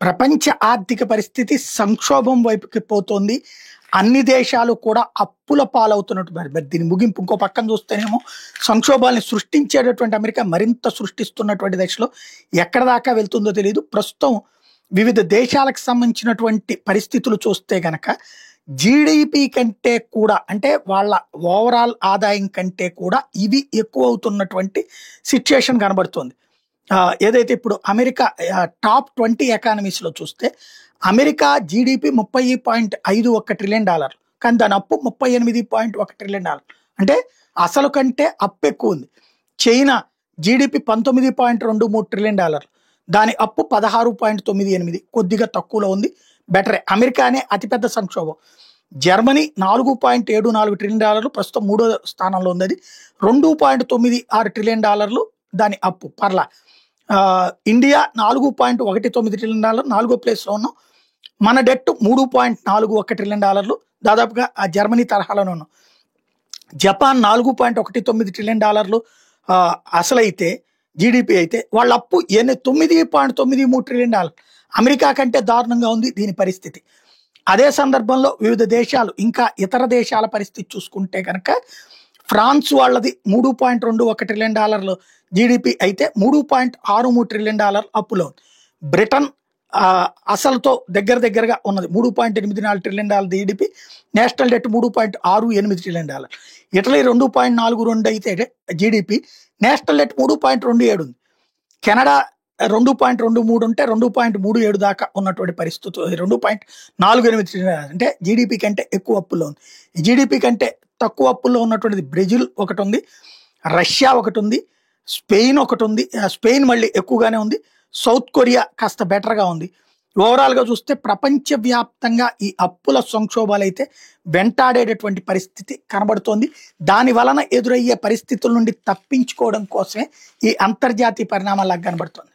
ప్రపంచ ఆర్థిక పరిస్థితి సంక్షోభం వైపుకి పోతోంది. అన్ని దేశాలు కూడా అప్పుల పాలవుతున్నట్టు మరి దీని ముగింపు ఇంకో పక్కన చూస్తేనేమో సంక్షోభాలను సృష్టించేటటువంటి అమెరికా మరింత సృష్టిస్తున్నటువంటి దశలో ఎక్కడ దాకా వెళ్తుందో తెలియదు. ప్రస్తుతం వివిధ దేశాలకు సంబంధించినటువంటి పరిస్థితులు చూస్తే గనక జీడిపి కంటే కూడా అంటే వాళ్ళ ఓవరాల్ ఆదాయం కంటే కూడా ఇవి ఎక్కువ అవుతున్నటువంటి సిచ్యుయేషన్ కనబడుతోంది. ఏదైతే ఇప్పుడు అమెరికా టాప్ 20 ఎకానమీస్లో చూస్తే అమెరికా జీడిపి $30.51 ట్రిలియన్, కానీ దాని అప్పు $38.1 ట్రిలియన్. అంటే అసలు కంటే అప్పు ఎక్కువ ఉంది. చైనా జీడిపి $19.23 ట్రిలియన్, దాని అప్పు 16.98, కొద్దిగా తక్కువలో ఉంది, బెటరే. అమెరికానే అతిపెద్ద సంక్షోభం. జర్మనీ $4.74 ట్రిలియన్, ప్రస్తుతం 3వ స్థానంలో ఉంది. అది $2.96 ట్రిలియన్ దాని అప్పు పర్లా. ఇండియా $4.19 ట్రిలియన్, 4వ ప్లేస్లో ఉన్నాం. మన డెట్ $3.41 ట్రిలియన్, దాదాపుగా ఆ జర్మనీ తరహాలోనే ఉన్నాం. జపాన్ $4.19 ట్రిలియన్ అసలైతే జీడిపి అయితే వాళ్ళ అప్పు $9.93 ట్రిలియన్. అమెరికా కంటే దారుణంగా ఉంది దీని పరిస్థితి. అదే సందర్భంలో వివిధ దేశాలు ఇంకా ఇతర దేశాల పరిస్థితి చూసుకుంటే కనుక ఫ్రాన్స్ వాళ్ళది $3.21 ట్రిలియన్ జీడిపి అయితే $3.63 ట్రిలియన్ అప్పులో ఉంది. బ్రిటన్ అసలుతో దగ్గరగా ఉన్నది $3.84 trillion GDP, national debt $3.68 trillion. Italy 2.42 అయితే జీడిపి, నేషనల్ డెట్ 3.27 ఉంది. కెనడా 2.23 ఉంటే 2.37 దాకా ఉన్నటువంటి పరిస్థితి, 2.48 ట్రిలియన్. అంటే జీడిపి కంటే ఎక్కువ అప్పుల్లో ఉంది. జీడిపి కంటే తక్కువ అప్పుల్లో ఉన్నటువంటిది బ్రెజిల్ ఒకటి ఉంది, రష్యా ఒకటి ఉంది, స్పెయిన్ ఒకటి ఉంది. స్పెయిన్ మళ్ళీ ఎక్కువగానే ఉంది. సౌత్ కొరియా కాస్త బెటర్గా ఉంది. ఓవరాల్గా చూస్తే ప్రపంచవ్యాప్తంగా ఈ అప్పుల సంక్షోభాలు అయితే వెంటాడేటటువంటి పరిస్థితి కనబడుతోంది. దాని వలన ఎదురయ్యే పరిస్థితుల నుండి తప్పించుకోవడం కోసమే ఈ అంతర్జాతీయ పరిణామాలకు కనబడుతుంది.